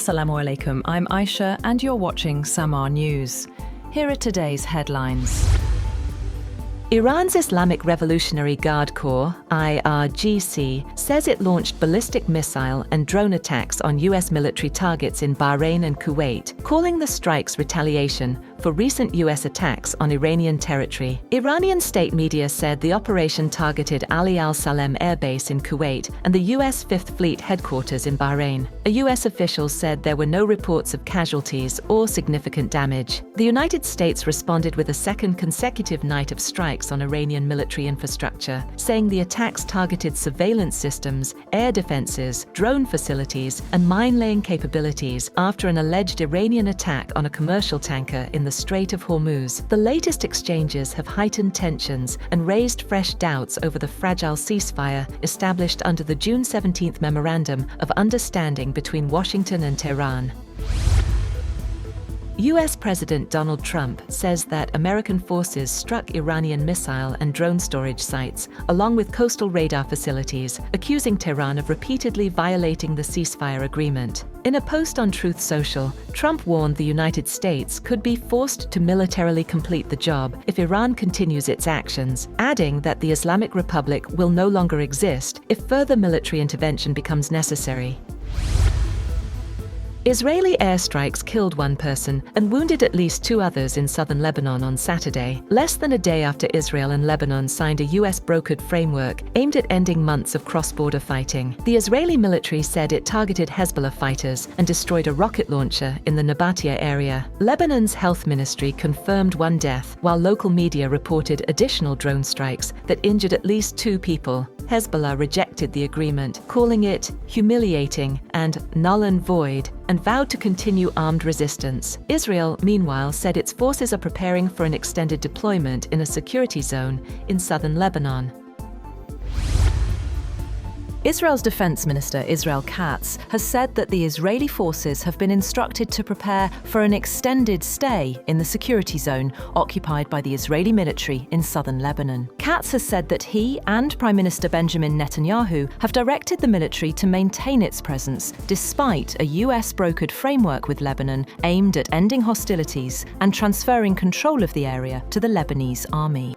Assalamu alaikum, I'm Aisha and you're watching Samaa News. Here are today's headlines. Iran's Islamic Revolutionary Guard Corps, IRGC, says it launched ballistic missile and drone attacks on U.S. military targets in Bahrain and Kuwait, calling the strikes retaliation for recent U.S. attacks on Iranian territory. Iranian state media said the operation targeted Ali al-Salem Air Base in Kuwait and the U.S. Fifth Fleet headquarters in Bahrain. A U.S. official said there were no reports of casualties or significant damage. The United States responded with a second consecutive night of strikes on Iranian military infrastructure, saying the attacks targeted surveillance systems, air defenses, drone facilities, and mine-laying capabilities after an alleged Iranian attack on a commercial tanker in the Strait of Hormuz. The latest exchanges have heightened tensions and raised fresh doubts over the fragile ceasefire established under the June 17th Memorandum of Understanding between Washington and Tehran. U.S. President Donald Trump says that American forces struck Iranian missile and drone storage sites, along with coastal radar facilities, accusing Tehran of repeatedly violating the ceasefire agreement. In a post on Truth Social, Trump warned the United States could be forced to militarily complete the job if Iran continues its actions, adding that the Islamic Republic will no longer exist if further military intervention becomes necessary. Israeli airstrikes killed one person and wounded at least two others in southern Lebanon on Saturday, less than a day after Israel and Lebanon signed a US-brokered framework aimed at ending months of cross-border fighting. The Israeli military said it targeted Hezbollah fighters and destroyed a rocket launcher in the Nabatia area. Lebanon's health ministry confirmed one death, while local media reported additional drone strikes that injured at least two people. Hezbollah rejected the agreement, calling it humiliating and null and void, and vowed to continue armed resistance. Israel, meanwhile, said its forces are preparing for an extended deployment in a security zone in southern Lebanon. Israel's Defense Minister Israel Katz has said that the Israeli forces have been instructed to prepare for an extended stay in the security zone occupied by the Israeli military in southern Lebanon. Katz has said that he and Prime Minister Benjamin Netanyahu have directed the military to maintain its presence despite a US-brokered framework with Lebanon aimed at ending hostilities and transferring control of the area to the Lebanese army.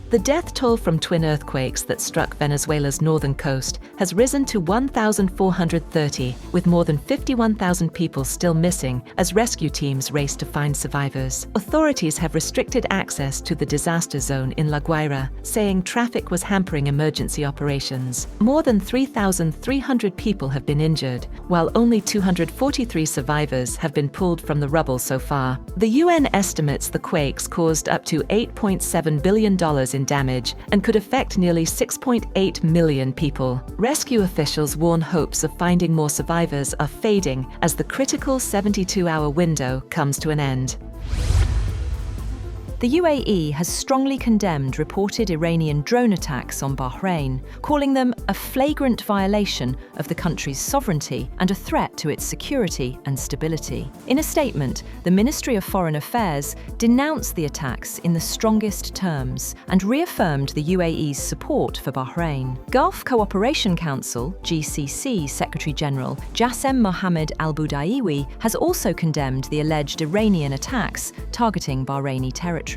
The death toll from twin earthquakes that struck Venezuela's northern coast has risen to 1,430, with more than 51,000 people still missing as rescue teams race to find survivors. Authorities have restricted access to the disaster zone in La Guaira, saying traffic was hampering emergency operations. More than 3,300 people have been injured, while only 243 survivors have been pulled from the rubble so far. The UN estimates the quakes caused up to $8.7 billion in damage and could affect nearly 6.8 million people. Rescue officials warn hopes of finding more survivors are fading as the critical 72-hour window comes to an end. The UAE has strongly condemned reported Iranian drone attacks on Bahrain, calling them a flagrant violation of the country's sovereignty and a threat to its security and stability. In a statement, the Ministry of Foreign Affairs denounced the attacks in the strongest terms and reaffirmed the UAE's support for Bahrain. Gulf Cooperation Council, GCC Secretary-General Jassem Mohammed al-Budaiwi has also condemned the alleged Iranian attacks targeting Bahraini territory.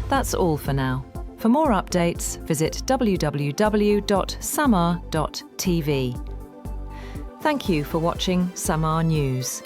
That's all for now. For more updates, visit www.samaa.tv. Thank you for watching Samaa News.